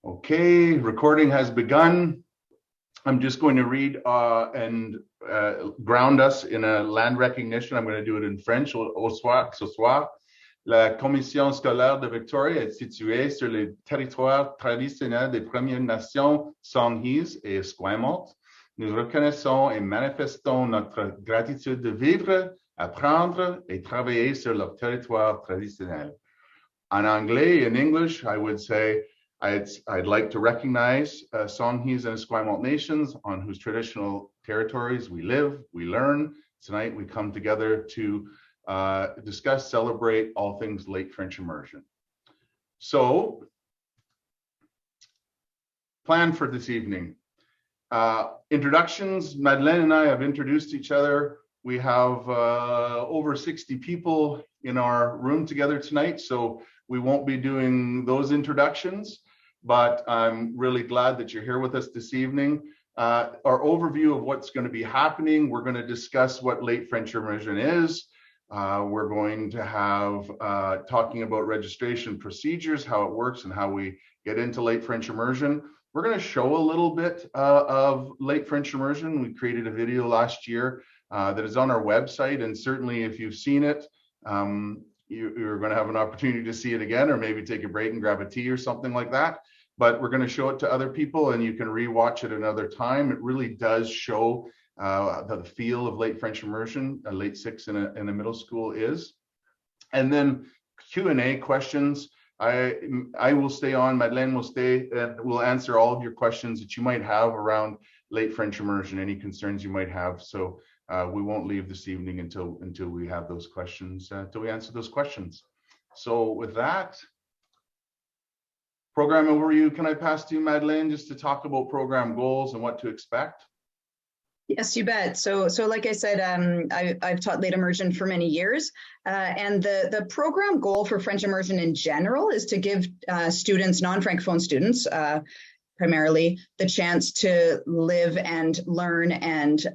Okay, recording has begun. I'm just going to read and ground us in a land recognition. I'm going to do it in French. Ce soir, la Commission scolaire de Victoria est située sur les territoires traditionnels des Premières Nations Songhees et Esquimalt. Nous reconnaissons et manifestons notre gratitude de vivre, apprendre et travailler sur leur territoire traditionnel. En anglais, in English, I would say, I'd like to recognize Songhees and Esquimalt nations on whose traditional territories we live, we learn. Tonight we come together to discuss, celebrate all things late French immersion. So, plan for this evening. Introductions, Madeleine and I have introduced each other. We have over 60 people in our room together tonight, so we won't be doing those introductions. But I'm really glad that you're here with us this evening. Our overview of what's going to be happening, we're going to discuss what late French immersion is. We're going to have talking about registration procedures, how it works and how we get into late French immersion. We're going to show a little bit of late French immersion. We created a video last year that is on our website, and certainly if you've seen it, you're going to have an opportunity to see it again, or maybe take a break and grab a tea or something like that. But we're going to show it to other people, and you can rewatch it another time. It really does show the feel of late French immersion, a late six in a middle school is. And then Q&A questions. I will stay on, Madeleine will stay, and we'll answer all of your questions that you might have around late French immersion, any concerns you might have. So we won't leave this evening until we have those questions, until we answer those questions. So with that, program overview, can I pass to you, Madeleine, just to talk about program goals and what to expect? Yes, you bet. So like I said, I've taught late immersion for many years, and the program goal for French immersion in general is to give students, non-Francophone students, primarily, the chance to live and learn and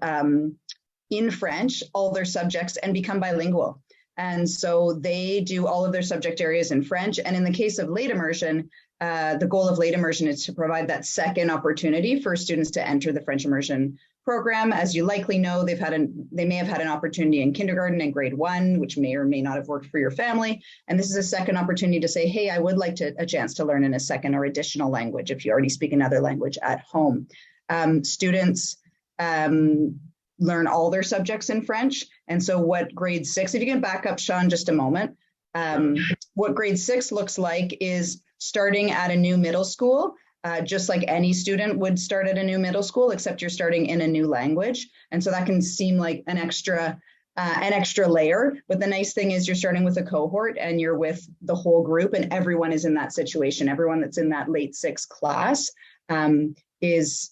in French, all their subjects, and become bilingual. And so they do all of their subject areas in French. And in the case of late immersion, the goal of late immersion is to provide that second opportunity for students to enter the French immersion program. As you likely know, they may have had an opportunity in kindergarten and grade 1, which may or may not have worked for your family. And this is a second opportunity to say, hey, I would like a chance to learn in a second or additional language if you already speak another language at home. Students learn all their subjects in French. And so what grade 6, if you can back up, Sean, just a moment, what grade 6 looks like is starting at a new middle school, just like any student would start at a new middle school, except you're starting in a new language. And so that can seem like an extra layer. But the nice thing is you're starting with a cohort and you're with the whole group, and everyone is in that situation. Everyone that's in that late 6 class is,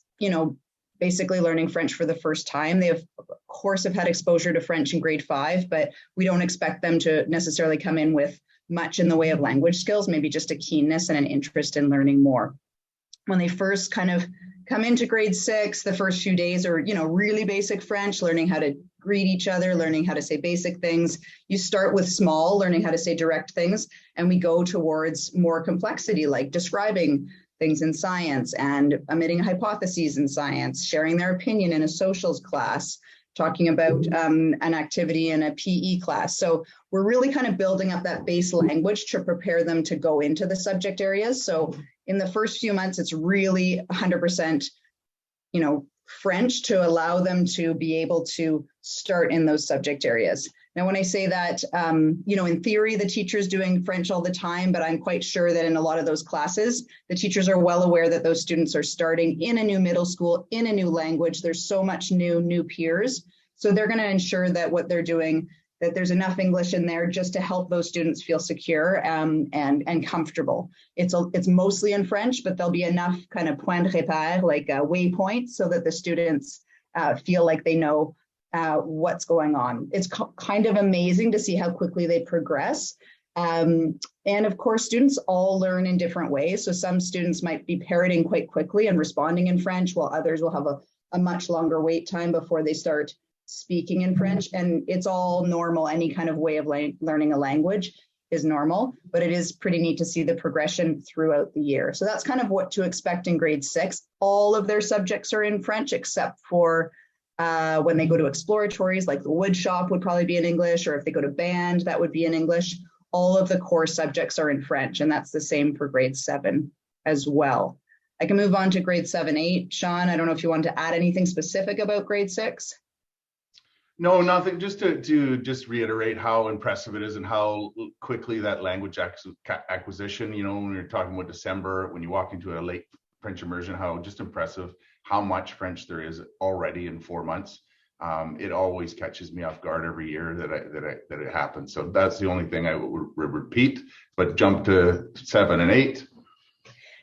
basically learning French for the first time. They of course have had exposure to French in grade 5, but we don't expect them to necessarily come in with much in the way of language skills, maybe just a keenness and an interest in learning more. When they first kind of come into grade 6, the first few days are, really basic French, learning how to greet each other, learning how to say basic things. You start with small, learning how to say direct things, and we go towards more complexity, like describing things in science and emitting hypotheses in science, sharing their opinion in a socials class, talking about an activity in a PE class. So we're really kind of building up that base language to prepare them to go into the subject areas. So in the first few months, it's really 100%, French to allow them to be able to start in those subject areas. Now, when I say that, in theory, the teacher's doing French all the time, but I'm quite sure that in a lot of those classes, the teachers are well aware that those students are starting in a new middle school, in a new language. There's so much new peers. So they're going to ensure that what they're doing, that there's enough English in there just to help those students feel secure and comfortable. It's mostly in French, but there'll be enough kind of point de repère, like waypoints, so that the students feel like they know what's going on. It's kind of amazing to see how quickly they progress. And of course, students all learn in different ways. So some students might be parroting quite quickly and responding in French, while others will have a much longer wait time before they start speaking in French. And it's all normal, any kind of way of learning a language. is normal, but it is pretty neat to see the progression throughout the year. So that's kind of what to expect in grade 6. All of their subjects are in French except for when they go to exploratories, like the wood shop would probably be in English, or if they go to band, that would be in English. All of the core subjects are in French, and that's the same for grade 7 as well. I can move on to grade 7, 8. Sean, I don't know if you want to add anything specific about grade 6. No, nothing. Just to just reiterate how impressive it is and how quickly that language acquisition, when you're talking about December, when you walk into a late French immersion, how just impressive how much French there is already in 4 months. It always catches me off guard every year that it happens. So that's the only thing I would repeat. But jump to 7 and 8.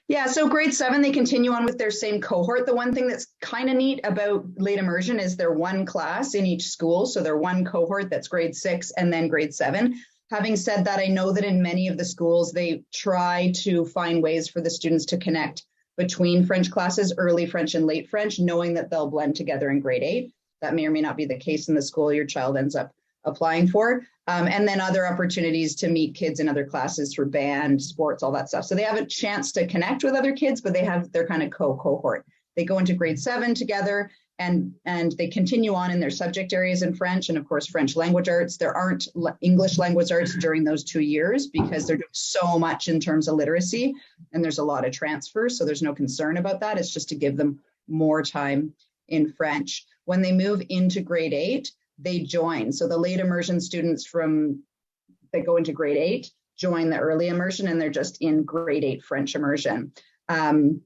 Yeah, so grade 7, they continue on with their same cohort. The one thing that's kind of neat about late immersion is they're one class in each school. So they're one cohort, that's grade 6 and then grade 7. Having said that, I know that in many of the schools, they try to find ways for the students to connect between French classes, early French and late French, knowing that they'll blend together in grade 8. That may or may not be the case in the school your child ends up applying for. And then other opportunities to meet kids in other classes through band, sports, all that stuff. So they have a chance to connect with other kids, but they have their kind of cohort. They go into grade 7 together, and they continue on in their subject areas in French, and of course, French language arts. There aren't English language arts during those 2 years because they're doing so much in terms of literacy, and there's a lot of transfer. So there's no concern about that. It's just to give them more time in French. When they move into grade 8, they join. So the late immersion students that go into grade 8 join the early immersion, and they're just in grade 8 French immersion. And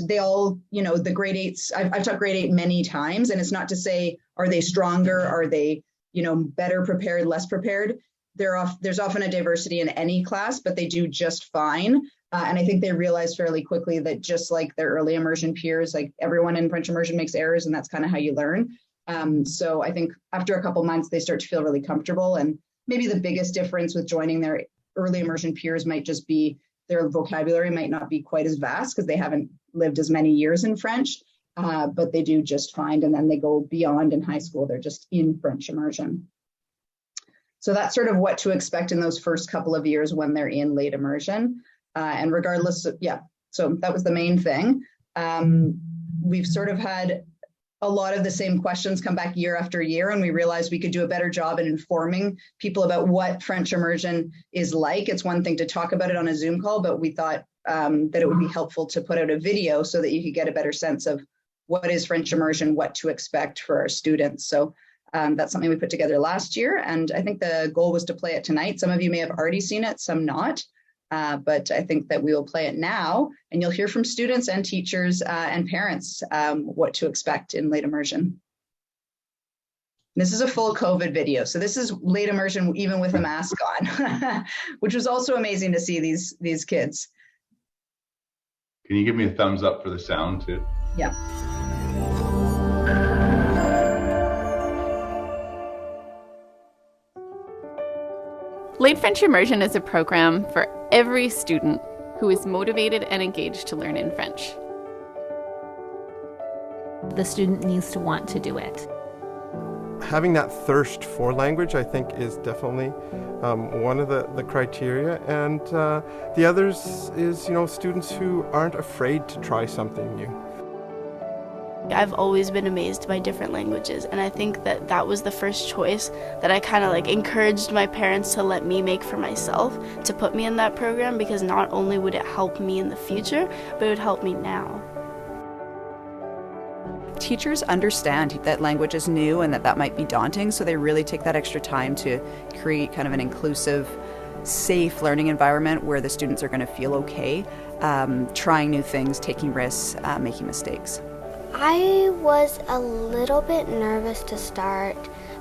they all, the grade 8s, I've taught grade 8 many times, and it's not to say, are they stronger? Are they, better prepared, less prepared? There's often a diversity in any class, but they do just fine. And I think they realize fairly quickly that just like their early immersion peers, like everyone in French immersion makes errors, and that's kind of how you learn. So I think after a couple months, they start to feel really comfortable. And maybe the biggest difference with joining their early immersion peers might just be their vocabulary might not be quite as vast because they haven't lived as many years in French, but they do just fine. And then they go beyond in high school. They're just in French immersion. So that's sort of what to expect in those first couple of years when they're in late immersion. And regardless of, so that was the main thing. We've sort of had a lot of the same questions come back year after year, and we realized we could do a better job in informing people about what French immersion is like. It's one thing to talk about it on a Zoom call, but we thought that it would be helpful to put out a video so that you could get a better sense of what is French immersion, what to expect for our students. So that's something we put together last year, and I think the goal was to play it tonight. Some of you may have already seen it, some not. But I think that we will play it now, and you'll hear from students and teachers and parents what to expect in late immersion. This is a full COVID video. So this is late immersion even with a mask on, which was also amazing to see these kids. Can you give me a thumbs up for the sound too? Yeah. Late French Immersion is a program for every student who is motivated and engaged to learn in French. The student needs to want to do it. Having that thirst for language, I think, is definitely one of the criteria. And the others is, students who aren't afraid to try something new. I've always been amazed by different languages, and I think that was the first choice that I kind of encouraged my parents to let me make for myself, to put me in that program, because not only would it help me in the future, but it would help me now. Teachers understand that language is new and that might be daunting, so they really take that extra time to create kind of an inclusive, safe learning environment where the students are going to feel okay, trying new things, taking risks, making mistakes. I was a little bit nervous to start,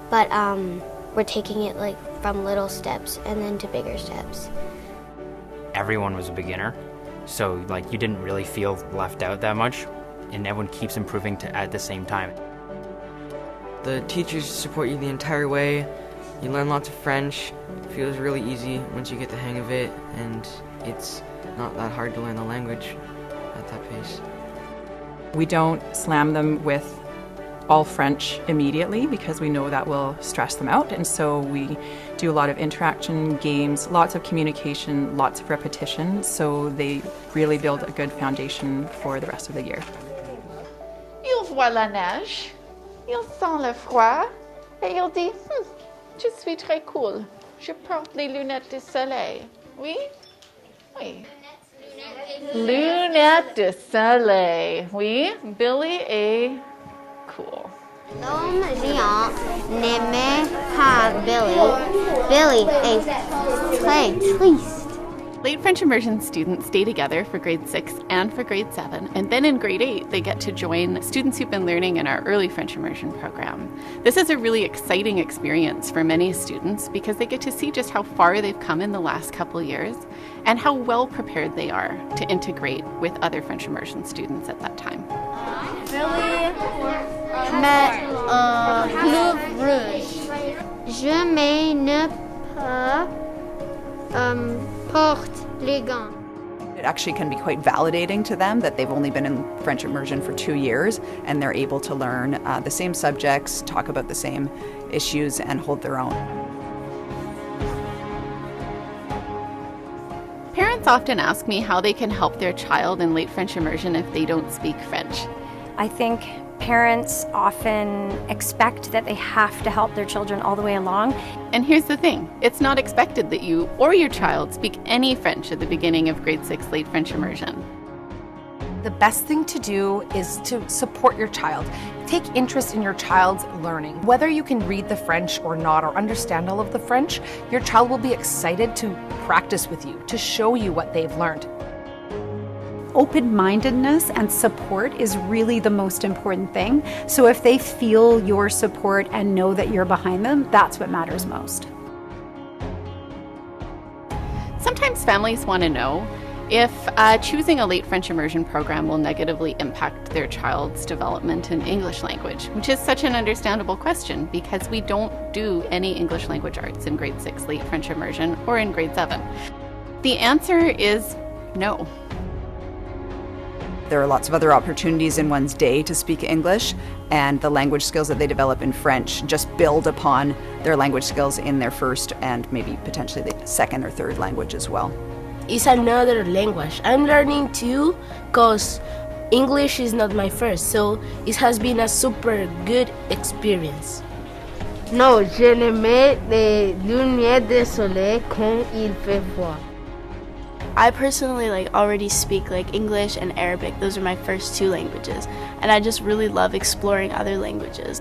but we're taking it from little steps and then to bigger steps. Everyone was a beginner, so you didn't really feel left out that much, and everyone keeps improving at the same time. The teachers support you the entire way. You learn lots of French. It feels really easy once you get the hang of it, and it's not that hard to learn the language at that pace. We don't slam them with all French immediately because we know that will stress them out, and so we do a lot of interaction, games, lots of communication, lots of repetition, so they really build a good foundation for the rest of the year. Il voit la neige, il sent le froid, et il dit, je suis très cool, je porte les lunettes de soleil. Oui? Oui. Lunettes de soleil. Oui, Billy est cool. L'homme géant n'aimait pas Billy. Billy est très triste. Late French immersion students stay together for grade 6 and for grade 7, and then in grade 8 they get to join students who've been learning in our early French immersion program. This is a really exciting experience for many students because they get to see just how far they've come in the last couple years and how well prepared they are to integrate with other French immersion students at that time. Billy met un bleu rouge. Je ne pas porte les gants. It actually can be quite validating to them that they've only been in French immersion for 2 years and they're able to learn the same subjects, talk about the same issues, and hold their own. Parents often ask me how they can help their child in late French immersion if they don't speak French. I think parents often expect that they have to help their children all the way along. And here's the thing, it's not expected that you or your child speak any French at the beginning of grade 6 late French immersion. The best thing to do is to support your child. Take interest in your child's learning. Whether you can read the French or not, or understand all of the French, your child will be excited to practice with you, to show you what they've learned. Open-mindedness and support is really the most important thing. So if they feel your support and know that you're behind them, that's what matters most. Sometimes families want to know if choosing a late French immersion program will negatively impact their child's development in English language, which is such an understandable question because we don't do any English language arts in grade 6 late French immersion or in grade 7. The answer is no. There are lots of other opportunities in one's day to speak English, and the language skills that they develop in French just build upon their language skills in their first and maybe potentially the second or third language as well. It's another language. I'm learning too because English is not my first, so it has been a super good experience. No, je ne mets les lunettes de soleil quand il fait froid. I personally already speak English and Arabic. Those are my first 2 languages, and I just really love exploring other languages.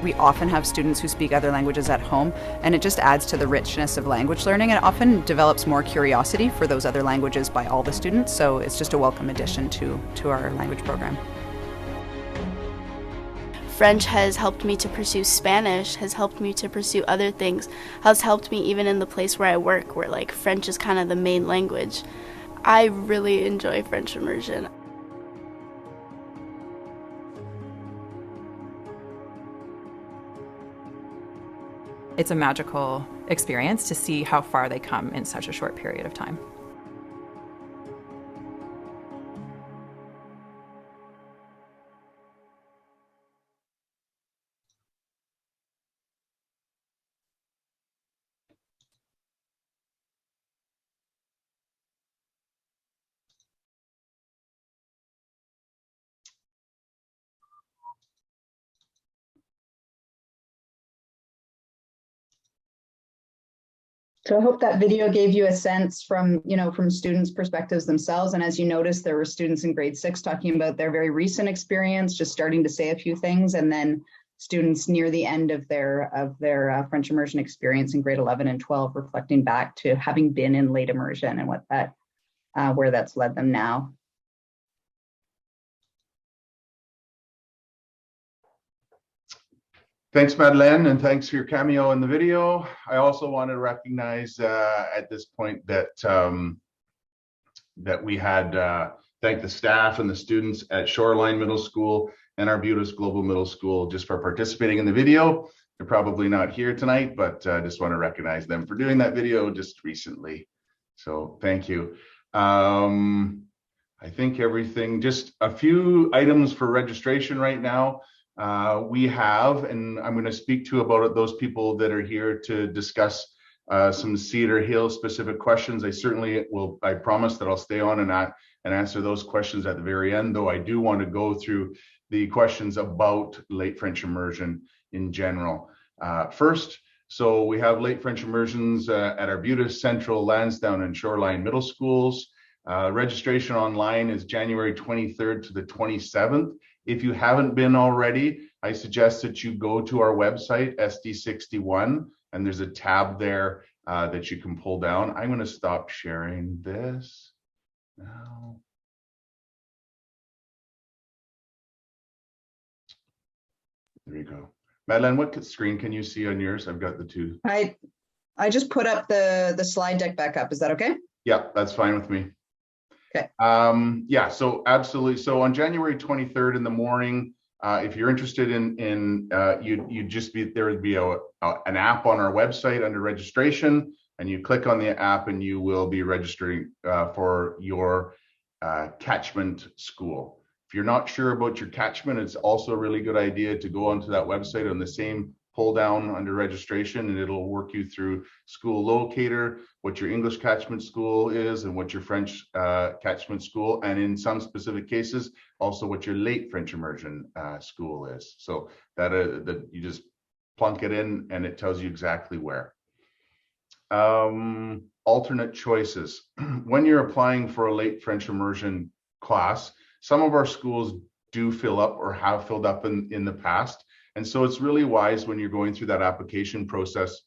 We often have students who speak other languages at home, and it just adds to the richness of language learning, and it often develops more curiosity for those other languages by all the students, so it's just a welcome addition to our language program. French has helped me to pursue Spanish, has helped me to pursue other things, has helped me even in the place where I work, where French is kind of the main language. I really enjoy French immersion. It's a magical experience to see how far they come in such a short period of time. So I hope that video gave you a sense from students' perspectives themselves. And as you noticed, there were students in grade 6 talking about their very recent experience, just starting to say a few things, and then students near the end of their French immersion experience in grade 11 and 12, reflecting back to having been in late immersion and where that's led them now. Thanks, Madeleine, and thanks for your cameo in the video. I also want to recognize at this point that that we had thank the staff and the students at Shoreline Middle School and Arbutus Global Middle School just for participating in the video. They're probably not here tonight, but I just want to recognize them for doing that video just recently. So thank you. I think everything, just a few items for registration right now. We have, and I'm going to speak to about it, those people that are here to discuss some Cedar Hill specific questions. I promise that I'll stay on and answer those questions at the very end, though I do want to go through the questions about late French immersion in general. First, so we have late French immersions at Arbutus, Central, Lansdowne, and Shoreline Middle Schools. Registration online is January 23rd to the 27th. If you haven't been already, I suggest that you go to our website, SD61, and there's a tab there that you can pull down. I'm going to stop sharing this now. There you go. Madeleine, what screen can you see on yours? I've got the two. I just put up the slide deck back up. Is that okay? Yeah, that's fine with me. Okay. Yeah, so absolutely. So on January 23rd in the morning, if you're interested in you'd just be, there would be an app on our website under registration, and you click on the app and you will be registering for your catchment school. If you're not sure about your catchment, it's also a really good idea to go onto that website on the same pull down under registration, and it'll work you through school locator, what your English catchment school is, and what your French catchment school, and in some specific cases, also what your late French immersion school is. So that you just plunk it in and it tells you exactly where. Alternate choices. When you're applying for a late French immersion class, some of our schools do fill up or have filled up in the past. And so it's really wise when you're going through that application process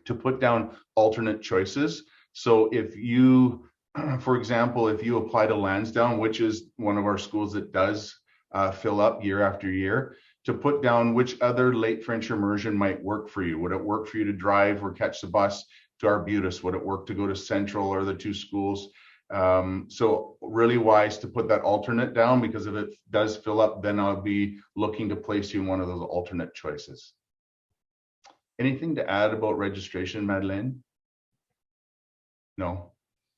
to put down alternate choices. So if you, for example, if you apply to Lansdowne, which is one of our schools that does fill up year after year, to put down which other late French immersion might work for you. Would it work for you to drive or catch the bus to Arbutus? Would it work to go to Central or the two schools? So really wise to put that alternate down, because if it does fill up, then I'll be looking to place you in one of those alternate choices. Anything to add about registration, Madeleine? No?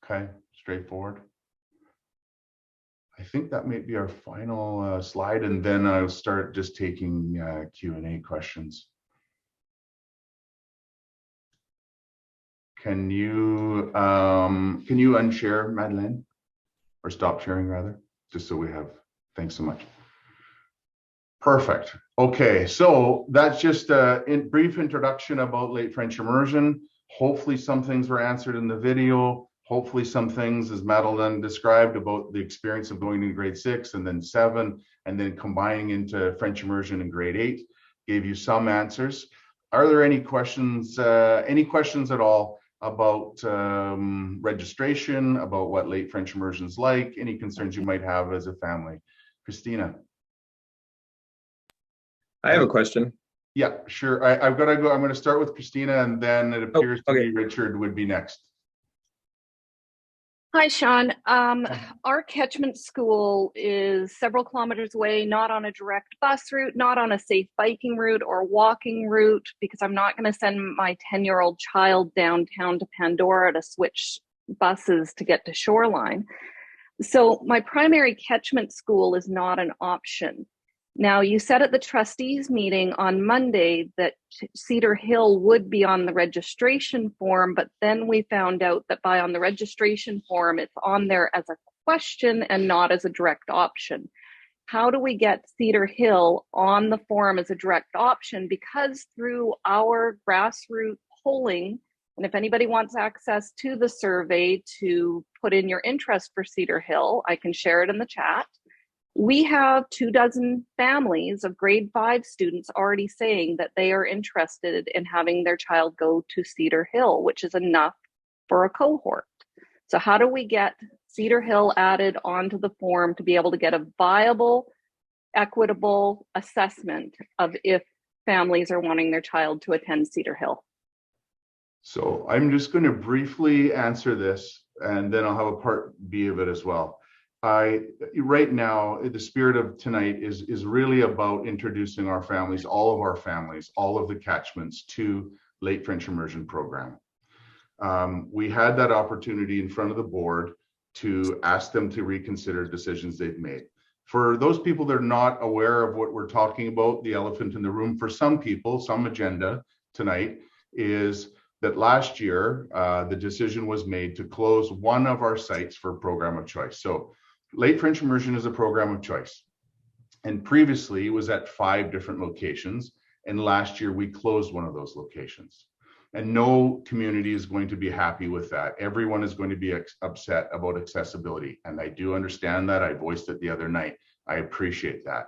Okay, straightforward. I think that may be our final slide, and then I'll start just taking Q&A questions. Can you unshare, Madeleine, or stop sharing rather, just so we have, thanks so much. Perfect. Okay, so that's just a brief introduction about late French immersion. Hopefully some things were answered in the video. Hopefully some things, as Madeleine described, about the experience of going to grade 6 and then 7, and then combining into French immersion in grade 8, gave you some answers. Are there any questions at all about registration, about what late French immersion is like, any concerns you might have as a family? Christina. I have a question. Yeah, sure. I've got to go. I'm going to start with Christina, and then it appears to be Richard would be next. Hi, Sean. Our catchment school is several kilometers away, not on a direct bus route, not on a safe biking route or walking route, because I'm not going to send my 10-year-old child downtown to Pandora to switch buses to get to Shoreline. So my primary catchment school is not an option. Now, you said at the trustees meeting on Monday that Cedar Hill would be on the registration form, but then we found out that on the registration form, it's on there as a question and not as a direct option. How do we get Cedar Hill on the form as a direct option? Because through our grassroots polling, and if anybody wants access to the survey to put in your interest for Cedar Hill, I can share it in the chat. We have 24 families of grade 5 students already saying that they are interested in having their child go to Cedar Hill, which is enough for a cohort. So how do we get Cedar Hill added onto the form to be able to get a viable, equitable assessment of if families are wanting their child to attend Cedar Hill? So I'm just going to briefly answer this, and then I'll have a part B of it as well. Right now, the spirit of tonight is really about introducing our families, all of the catchments to late French immersion program. We had that opportunity in front of the board to ask them to reconsider decisions they've made. For those people that are not aware of what we're talking about, the elephant in the room, for some people, some agenda tonight is that last year, the decision was made to close one of our sites for program of choice. So late French immersion is a program of choice. And previously it was at 5 different locations. And last year we closed one of those locations. And no community is going to be happy with that. Everyone is going to be upset about accessibility. And I do understand that. I voiced it the other night. I appreciate that.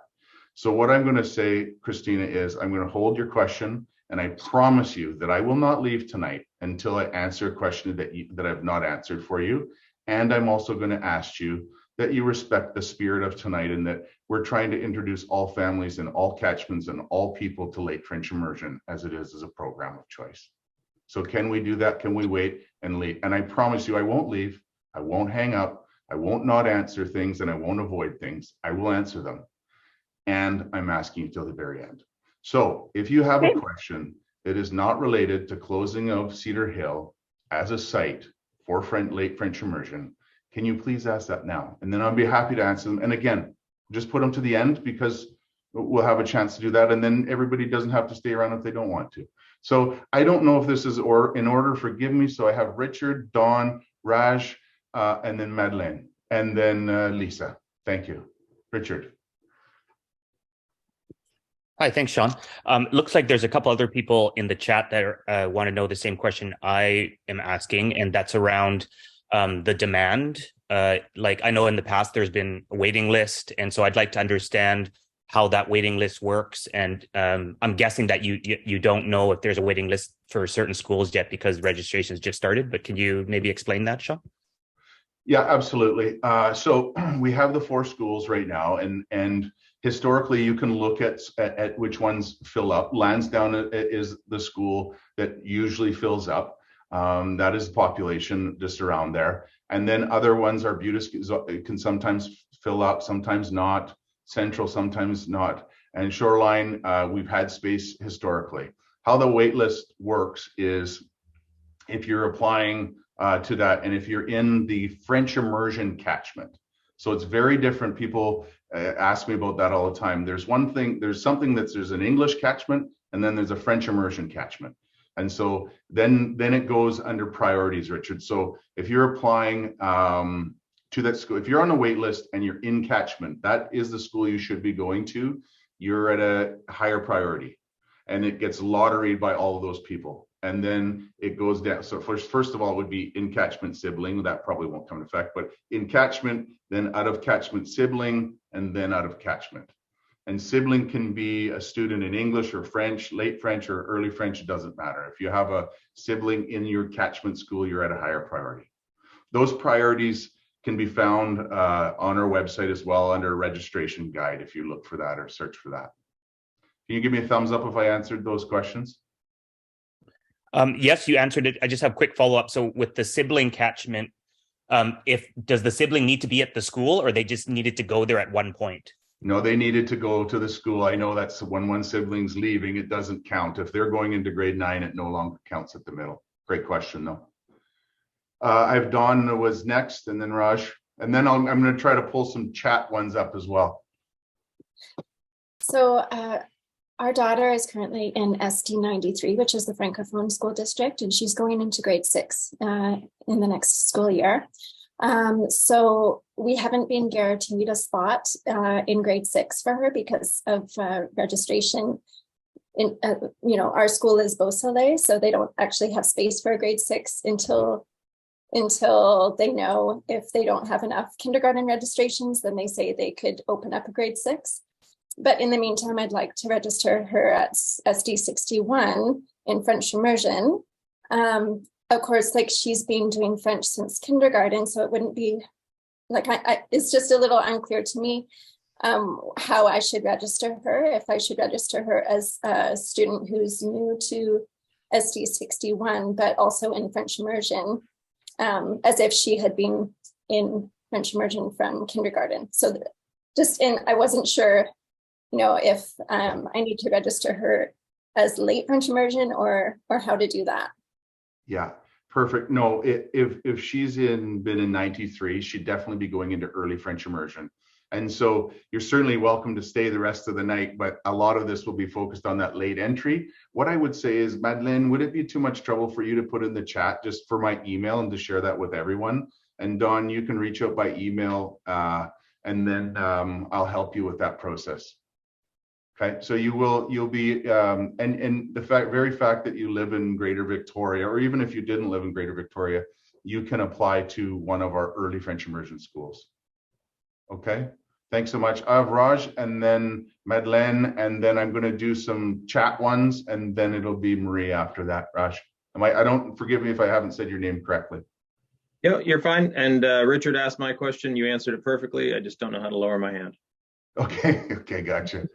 So what I'm going to say, Christina, is I'm going to hold your question. And I promise you that I will not leave tonight until I answer a question that I've not answered for you. And I'm also going to ask you that you respect the spirit of tonight and that we're trying to introduce all families and all catchments and all people to late French immersion as it is as a program of choice. So can we do that? Can we wait and leave? And I promise you, I won't leave. I won't hang up. I won't not answer things and I won't avoid things. I will answer them. And I'm asking you till the very end. So if you have a question that is not related to closing of Cedar Hill as a site for late French immersion, can you please ask that now? And then I'll be happy to answer them. And again, just put them to the end because we'll have a chance to do that. And then everybody doesn't have to stay around if they don't want to. So I don't know if this is in order, forgive me. So I have Richard, Dawn, Raj, and then Madeleine, and then Lisa. Thank you. Richard. Hi, thanks, Sean. Looks like there's a couple other people in the chat that want to know the same question I am asking, and that's around the demand. Like I know in the past there's been a waiting list, and so I'd like to understand how that waiting list works. And I'm guessing that you don't know if there's a waiting list for certain schools yet because registration has just started, but can you maybe explain that, Sean? Yeah, absolutely. So we have the 4 schools right now, and historically you can look at which ones fill up. Lansdowne is the school that usually fills up. That is the population just around there. And then other ones are can sometimes fill up, sometimes not. Central, sometimes not. And Shoreline, we've had space historically. How the wait list works is if you're applying to that, and if you're in the French immersion catchment. So it's very different. People ask me about that all the time. There's an English catchment, and then there's a French immersion catchment. And so then it goes under priorities, Richard. So if you're applying to that school, if you're on the wait list and you're in catchment, that is the school you should be going to. You're at a higher priority, and it gets lotteried by all of those people. And then it goes down. So first of all, it would be in catchment sibling. That probably won't come into effect, but in catchment, then out of catchment sibling, and then out of catchment. And sibling can be a student in English or French, late French or early French, it doesn't matter. If you have a sibling in your catchment school, you're at a higher priority. Those priorities can be found on our website as well under registration guide if you look for that or search for that. Can you give me a thumbs up if I answered those questions? Yes, you answered it. I just have a quick follow-up. So with the sibling catchment, does the sibling need to be at the school, or they just needed to go there at one point? No, they needed to go to the school. I know that's when one sibling's leaving, it doesn't count. If they're going into grade 9, it no longer counts at the middle. Great question, though. I have Dawn was next, and then Raj, and then I'm going to try to pull some chat ones up as well. So our daughter is currently in SD 93, which is the Francophone school district, and she's going into grade 6 in the next school year. So we haven't been guaranteed a spot in grade 6 for her because of registration. Our school is Beausoleil, so they don't actually have space for a grade 6 until they know if they don't have enough kindergarten registrations, then they say they could open up a grade 6. But in the meantime, I'd like to register her at SD 61 in French immersion. Of course, like she's been doing French since kindergarten, so it wouldn't be like it's just a little unclear to me how I should register her, if I should register her as a student who's new to SD 61, but also in French immersion, as if she had been in French immersion from kindergarten. So I wasn't sure, if I need to register her as late French immersion or how to do that. Yeah, perfect. No, if she's been in 93, she'd definitely be going into early French immersion. And so you're certainly welcome to stay the rest of the night, but a lot of this will be focused on that late entry. What I would say is, Madeleine, would it be too much trouble for you to put in the chat just for my email and to share that with everyone? And Dawn, you can reach out by email and then I'll help you with that process. Okay, so you'll be, and the very fact that you live in Greater Victoria, or even if you didn't live in Greater Victoria, you can apply to one of our early French immersion schools. Okay, thanks so much. I have Raj and then Madeleine, and then I'm going to do some chat ones, and then it'll be Marie after that. Raj, I don't, forgive me if I haven't said your name correctly. Yeah, you're fine. And Richard asked my question. You answered it perfectly. I just don't know how to lower my hand. Okay, okay, gotcha.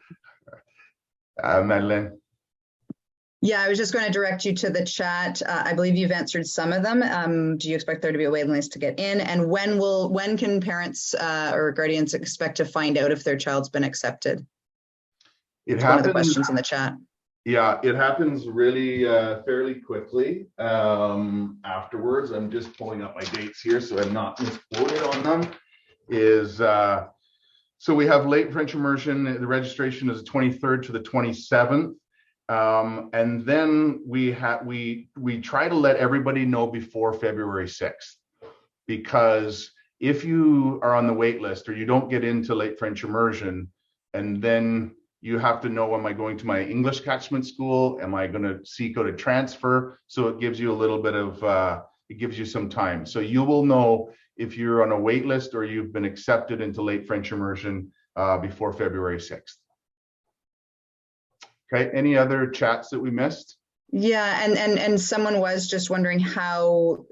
Madeleine. Yeah, I was just going to direct you to the chat. I believe you've answered some of them. Do you expect there to be a waiting list to get in? And when can parents or guardians expect to find out if their child's been accepted? It's one of the questions in the chat. Yeah, it happens really fairly quickly afterwards. I'm just pulling up my dates here so I'm not misquoted on them. So we have late French immersion. The registration is the 23rd to the 27th. And then we try to let everybody know before February 6th, because if you are on the wait list or you don't get into late French immersion, and then you have to know, am I going to my English catchment school? Am I going to seek out a transfer? So it gives you a little bit of, it gives you some time. So you will know if you're on a wait list or you've been accepted into late French immersion before February 6th. Okay, any other chats that we missed? Yeah, and someone was just wondering how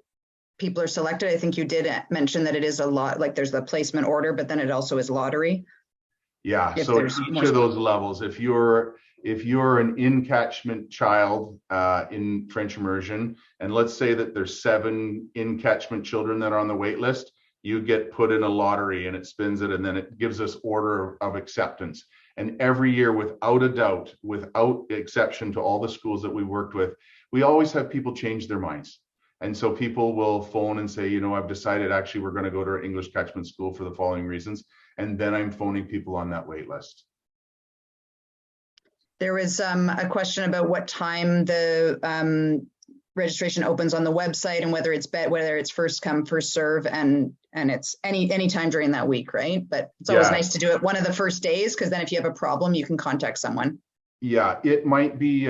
people are selected. I think you did mention that it is a lot, like there's the placement order, but then it also is lottery. Yeah, so each of those levels, if you're an in-catchment child in French immersion, and let's say that there's 7 in-catchment children that are on the wait list, you get put in a lottery and it spins it, and then it gives us order of acceptance. And every year, without a doubt, without exception to all the schools that we worked with, we always have people change their minds. And so people will phone and say, you know, I've decided actually we're going to go to our English catchment school for the following reasons. And then I'm phoning people on that wait list. There was a question about what time the registration opens on the website and whether it's first come, first serve, and it's any time during that week, right? But it's always nice to do it one of the first days, because then if you have a problem, you can contact someone. Yeah, it might be,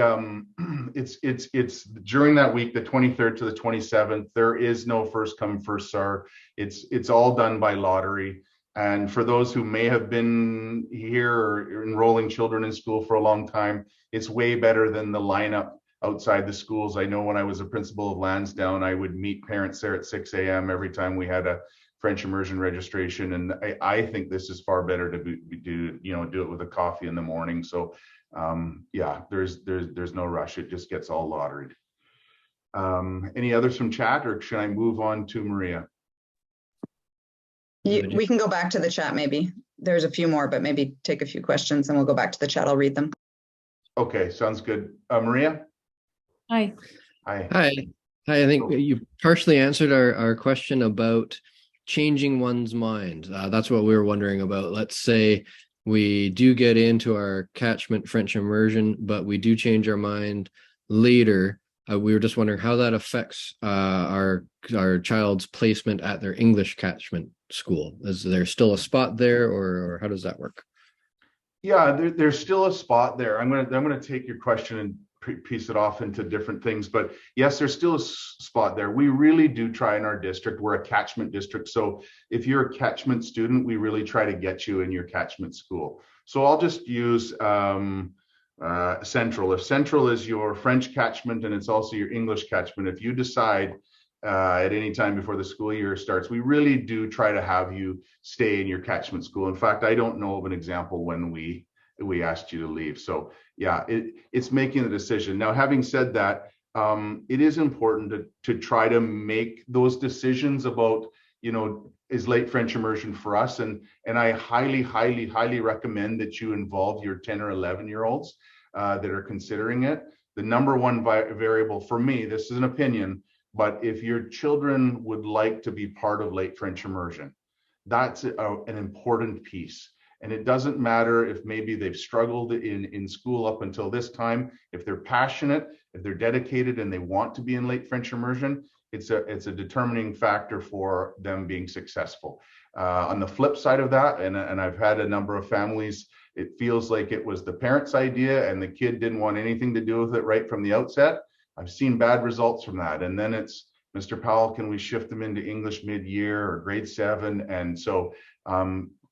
it's during that week, the 23rd to the 27th, there is no first come, first serve. It's all done by lottery. And for those who may have been here or enrolling children in school for a long time, it's way better than the lineup outside the schools. I know when I was a principal of Lansdowne, I would meet parents there at 6 a.m. every time we had a French immersion registration. And I think this is far better to do it with a coffee in the morning. So yeah, there's no rush. It just gets all lotteried. Any others from chat, or should I move on to Maria? We can go back to the chat maybe. There's a few more, but maybe take a few questions and we'll go back to the chat. I'll read them. Okay, sounds good. Maria? Hi. Hi. Hi. Hi, I think you partially answered our question about changing one's mind. That's what we were wondering about. Let's say we do get into our catchment French immersion, but we do change our mind later. We were just wondering how that affects our child's placement at their English catchment school. Is there still a spot there, or how does that work? Yeah, there's still a spot there. I'm gonna take your question and piece it off into different things, but yes, there's still a spot there. We really do try in our district. We're a catchment district, so if you're a catchment student, we really try to get you in your catchment school. So I'll just use Central. If Central is your French catchment and it's also your English catchment, if you decide at any time before the school year starts, we really do try to have you stay in your catchment school. In fact, I don't know of an example when we asked you to leave. So yeah, it's making the decision. Now, having said that, it is important to try to make those decisions about, you know, is late French immersion for us? And I highly recommend that you involve your 10 or 11-year-olds that are considering it. The number one variable for me, this is an opinion, but if your children would like to be part of late French immersion, That's an important piece. And it doesn't matter if maybe they've struggled in school up until this time. If they're passionate, if they're dedicated and they want to be in late French immersion, it's a determining factor for them being successful. On the flip side of that, and I've had a number of families, it feels like it was the parents' idea and the kid didn't want anything to do with it right from the outset. I've seen bad results from that. And then it's, Mr. Powell, can we shift them into English mid-year or grade 7? And so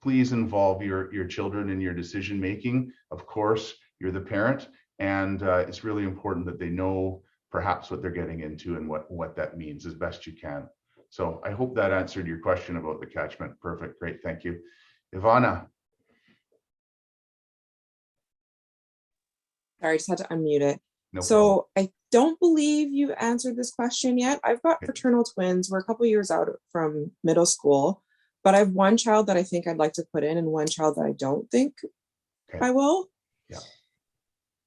please involve your children in your decision making. Of course, you're the parent, and it's really important that they know perhaps what they're getting into and what that means as best you can. So I hope that answered your question about the catchment. Perfect, great, thank you. Ivana. Sorry, I just had to unmute it. No so I don't believe you answered this question yet. I've got fraternal twins. We're a couple years out from middle school, but I have one child that I think I'd like to put in and one child that I don't think I will. Yeah.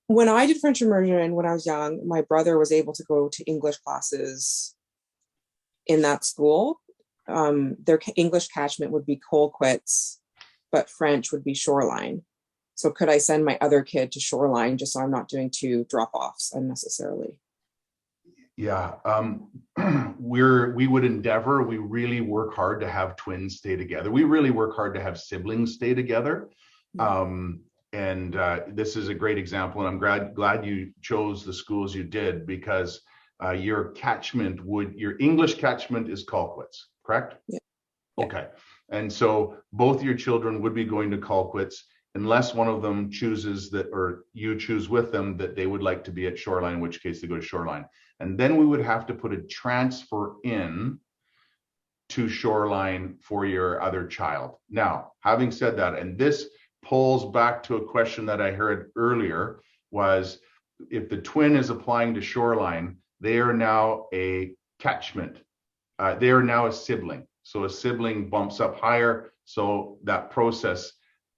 When I did French immersion when I was young, my brother was able to go to English classes in that school. Their English catchment would be Colquitts, but French would be Shoreline. So could I send my other kid to Shoreline just so I'm not doing 2 drop-offs unnecessarily? Yeah, we would endeavor, we really work hard to have twins stay together. We really work hard to have siblings stay together. And this is a great example, and I'm glad you chose the schools you did, because your English catchment is Colquitts, correct? Yeah. Okay, and so both your children would be going to Colquitts unless one of them chooses that, or you choose with them that they would like to be at Shoreline, in which case they go to Shoreline. And then we would have to put a transfer in to Shoreline for your other child. Now, having said that, and this pulls back to a question that I heard earlier, was if the twin is applying to Shoreline, they are now a catchment. They are now a sibling. So a sibling bumps up higher. So that process,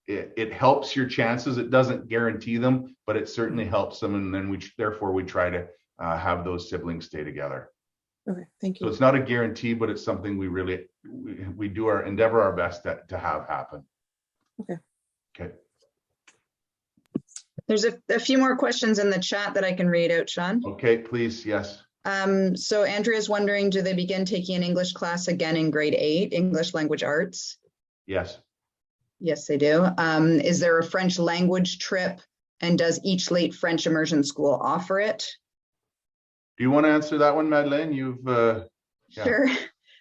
it helps your chances. It doesn't guarantee them, but it certainly helps them. And then therefore we try to have those siblings stay together. Okay, thank you. So it's not a guarantee, but it's something we really, we do endeavor our best to have happen. Okay. Okay. There's a few more questions in the chat that I can read out, Sean. Okay, please, yes. So Andrea's wondering, do they begin taking an English class again in grade 8, English language arts? Yes. Yes, they do. Is there a French language trip, and does each late French immersion school offer it? Do you want to answer that one, Madeleine? Yeah. Sure.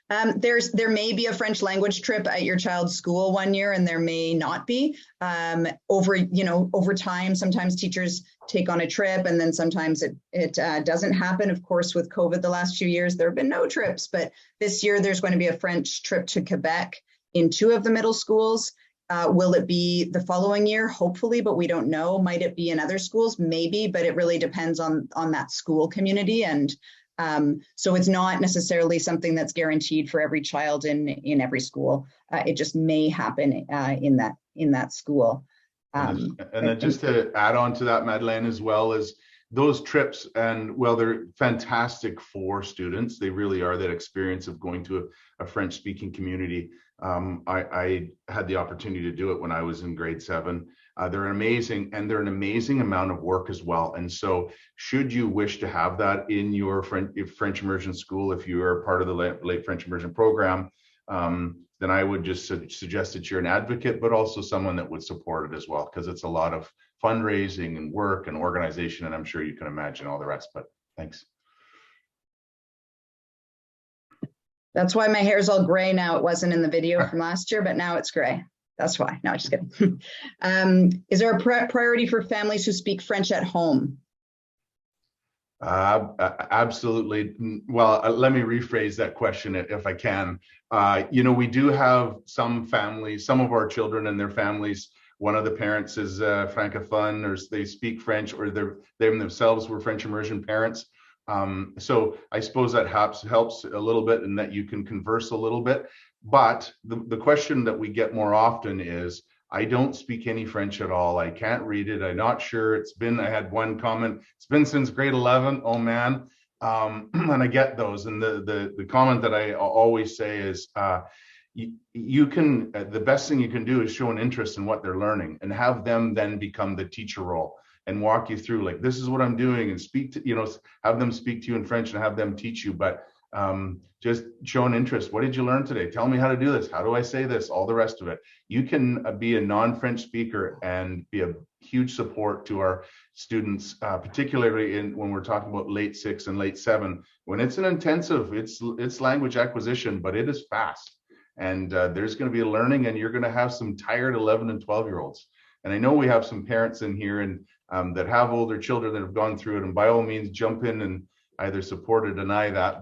There may be a French language trip at your child's school one year, and there may not be. Over time, sometimes teachers take on a trip, and then sometimes it doesn't happen. Of course, with COVID the last few years, there have been no trips, but this year there's going to be a French trip to Quebec in 2 of the middle schools. Will it be the following year? Hopefully, but we don't know. Might it be in other schools? Maybe, but it really depends on that school community. And so it's not necessarily something that's guaranteed for every child in every school. It just may happen in that school. And then just to add on to that, Madeleine, as well as those trips, and well, they're fantastic for students. They really are. That experience of going to a French-speaking community. I had the opportunity to do it when I was in grade 7. They're amazing, and they're an amazing amount of work as well. And so should you wish to have that in your French immersion school, if you are part of the late French immersion program, then I would just suggest that you're an advocate, but also someone that would support it as well, because it's a lot of fundraising and work and organization, and I'm sure you can imagine all the rest, but thanks. That's why my hair is all gray now. It wasn't in the video from last year, but now it's gray. That's why. No, just kidding. Is there a priority for families who speak French at home? Absolutely. Well, let me rephrase that question if I can. We do have some families, some of our children and their families, one of the parents is francophone, or they speak French, or they themselves were French immersion parents. So I suppose that helps a little bit in that you can converse a little bit. But the question that we get more often is, I don't speak any French at all. I can't read it. I'm not sure. I had one comment, it's been since grade 11. Oh man. And I get those. And the comment that I always say is, you can, the best thing you can do is show an interest in what they're learning and have them then become the teacher role and walk you through, like, this is what I'm doing, and speak to, you know, have them speak to you in French and have them teach you. But just show an interest. What did you learn today? Tell me how to do this. How do I say this? All the rest of it. You can be a non-French speaker and be a huge support to our students, particularly when we're talking about late 6 and late 7. When it's an intensive, it's language acquisition, but it is fast. And there's going to be a learning, and you're going to have some tired 11 and 12-year-olds. And I know we have some parents in here and that have older children that have gone through it, and by all means jump in and either support or deny that.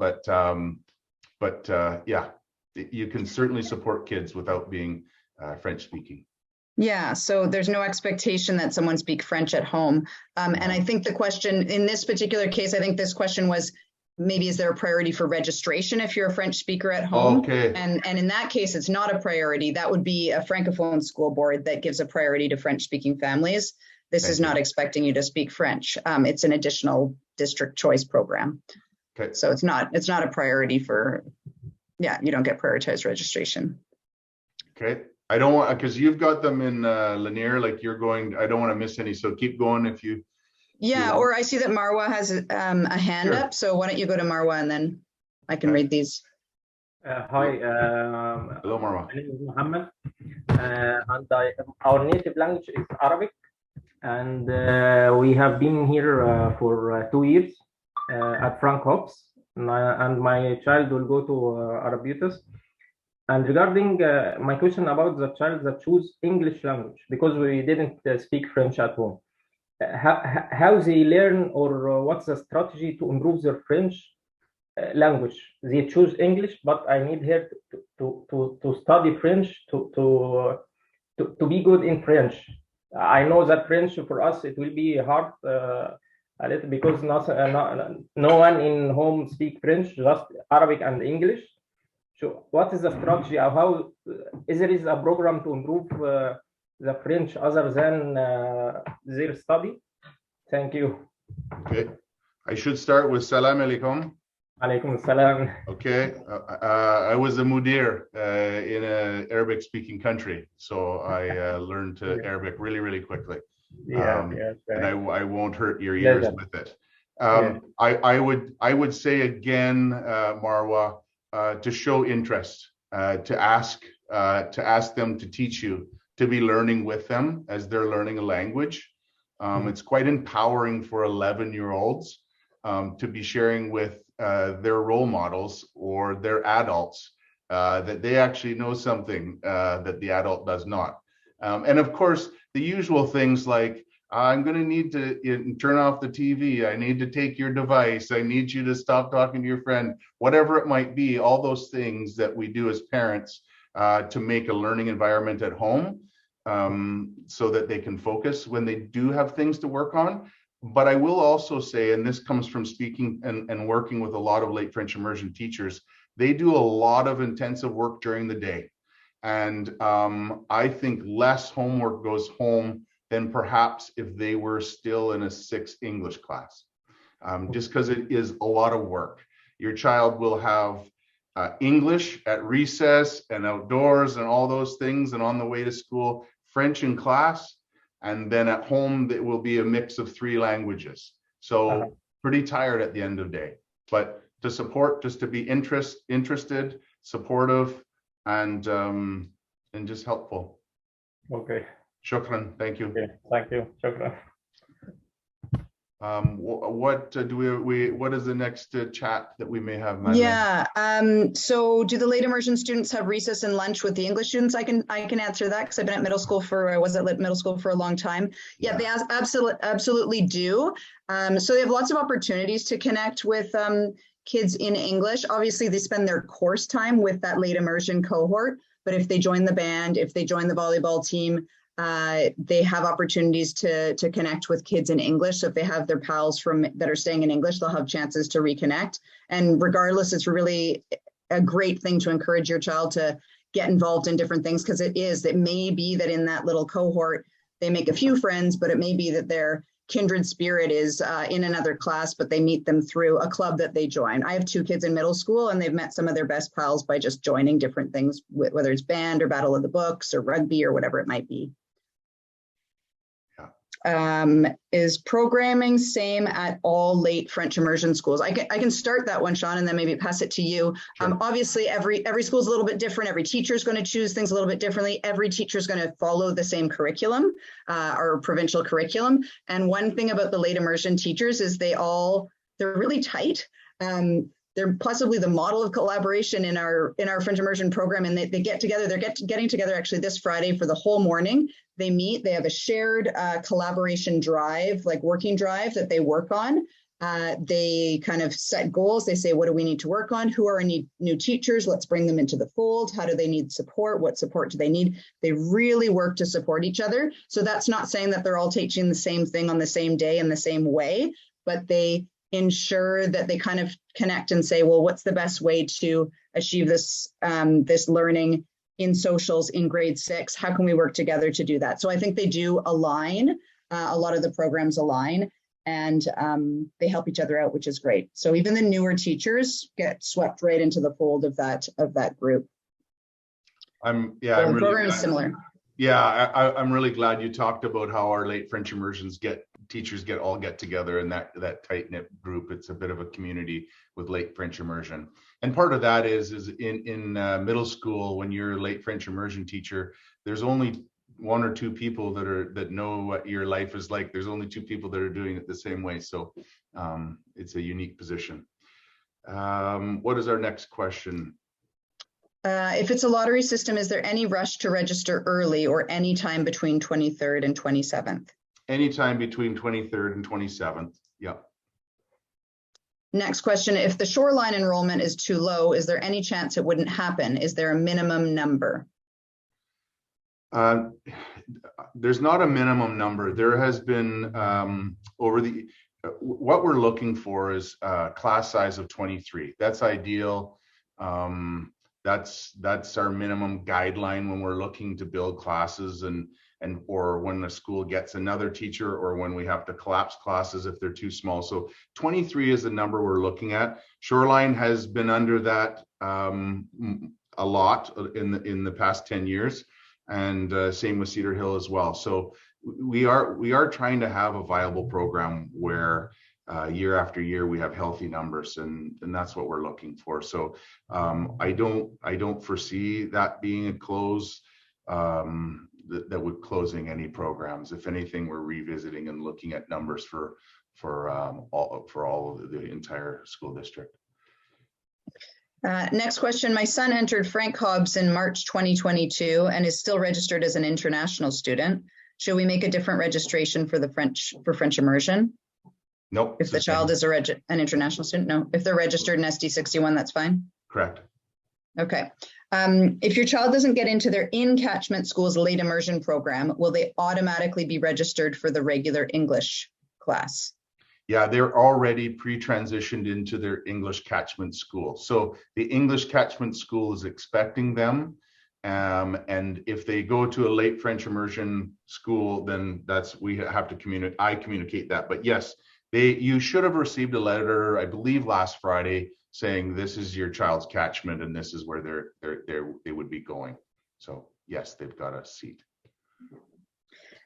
But yeah, you can certainly support kids without being French speaking. Yeah, so there's no expectation that someone speak French at home. And I think the question in this particular case, I think this question was, maybe is there a priority for registration if you're a French speaker at home? Okay. And in that case, it's not a priority. That would be a Francophone school board that gives a priority to French speaking families. This is not expecting you to speak French. It's an additional district choice program. Okay. So it's not a priority for, yeah, you don't get prioritized registration. Okay. I don't want, because you've got them in Lanier, like you're going, I don't want to miss any. So keep going if you. Yeah, or I see that Marwa has a hand up. So why don't you go to Marwa and then I can read these. Hi. Hello, Marwa. My name is Mohammed. And our native language is Arabic. And we have been here for 2 years at Frank Hobbs. And my child will go to Arabiutas. And regarding my question about the child that choose English language, because we didn't speak French at home. How they learn, or what's the strategy to improve their French language? They choose English, but I need her to study French to be good in French. I know that French for us it will be hard a little, because no one in home speak French, just Arabic and English. So what is the strategy? How is there a program to improve the French other than their study? Thank you. Okay, I should start with Salam alaikum. Alaikum salam. Okay, I was a mudir in an Arabic speaking country, so I learned Arabic really, really quickly. And I won't hurt your ears with it. I would say again, Marwa, to show interest, to ask them to teach you, to be learning with them as they're learning a language. It's quite empowering for 11-year-olds to be sharing with their role models or their adults that they actually know something that the adult does not. And of course, the usual things like, I'm going to need to turn off the TV. I need to take your device. I need you to stop talking to your friend, whatever it might be, all those things that we do as parents to make a learning environment at home so that they can focus when they do have things to work on. But I will also say, and this comes from speaking and working with a lot of late French immersion teachers, they do a lot of intensive work during the day. And I think less homework goes home than perhaps if they were still in a 6th English class, just because it is a lot of work. Your child will have English at recess and outdoors and all those things, and on the way to school, French in class, and then at home it will be a mix of 3 languages. So pretty tired at the end of the day. But to support, just to be interested, supportive, and just helpful. Okay. Shukran. Thank you. Okay. Thank you. Shukran. What is the next chat that we may have, Madeleine? Yeah. So do the late immersion students have recess and lunch with the English students? I can answer that because I've been at middle school for middle school for a long time. Yeah, they absolutely do. So they have lots of opportunities to connect with kids in English. Obviously, they spend their course time with that late immersion cohort. But if they join the band, if they join the volleyball team, they have opportunities to connect with kids in English. So if they have their pals that are staying in English, they'll have chances to reconnect. And regardless, it's really a great thing to encourage your child to get involved in different things, because it may be that in that little cohort, they make a few friends, but it may be that they're kindred spirit is in another class, but they meet them through a club that they join. I have 2 kids in middle school, and they've met some of their best pals by just joining different things, whether it's band or Battle of the Books or rugby or whatever it might be. Is programming same at all late French immersion schools? I can start that one, Sean, and then maybe pass it to you. Sure. Obviously, every school is a little bit different. Every teacher is going to choose things a little bit differently. Every teacher is going to follow the same curriculum, or provincial curriculum. And one thing about the late immersion teachers is they're really tight. They're possibly the model of collaboration in our French immersion program, and they get together. They're getting together actually this Friday for the whole morning. They meet. They have a shared collaboration drive, like working drive that they work on. They kind of set goals. They say, what do we need to work on? Who are our new teachers? Let's bring them into the fold. How do they need support? What support do they need? They really work to support each other. So that's not saying that they're all teaching the same thing on the same day in the same way, but they ensure that they kind of connect and say, well, what's the best way to achieve this this learning in socials in grade 6? How can we work together to do that? So I think they do align. A lot of the programs align, and they help each other out, which is great. So even the newer teachers get swept right into the fold of that group. I'm the really program is similar. Yeah, I'm really glad you talked about how our late French immersions teachers all get together in that tight-knit group. It's a bit of a community with late French immersion. And part of that is in middle school, when you're a late French immersion teacher, there's only 1 or 2 people that know what your life is like. There's only 2 people that are doing it the same way. So it's a unique position. What is our next question? If it's a lottery system, is there any rush to register early or any time between 23rd and 27th? Anytime between 23rd and 27th. Yeah. Next question. If the shoreline enrollment is too low, is there any chance it wouldn't happen? Is there a minimum number? There's not a minimum number. There has been what we're looking for is a class size of 23. That's ideal. That's our minimum guideline when we're looking to build classes or when the school gets another teacher, or when we have to collapse classes if they're too small. So 23 is the number we're looking at. Shoreline has been under that a lot in the past 10 years, and same with Cedar Hill as well. So we are trying to have a viable program where year after year we have healthy numbers, and that's what we're looking for. So I don't foresee that being a close that would closing any programs. If anything, we're revisiting and looking at numbers for all of the entire school district. Next question. My son entered Frank Hobbs in March 2022 and is still registered as an international student. Should we make a different registration for French immersion? Nope. If the child is an international student, no. If they're registered in SD 61, that's fine. Correct. Okay. If your child doesn't get into their in-catchment school's late immersion program, will they automatically be registered for the regular English class? Yeah, they're already pre-transitioned into their English catchment school. So the English catchment school is expecting them. And if they go to a late French immersion school, then we have to communicate. I communicate that. But yes, you should have received a letter, I believe last Friday, saying this is your child's catchment and this is where they would be going. So yes, they've got a seat.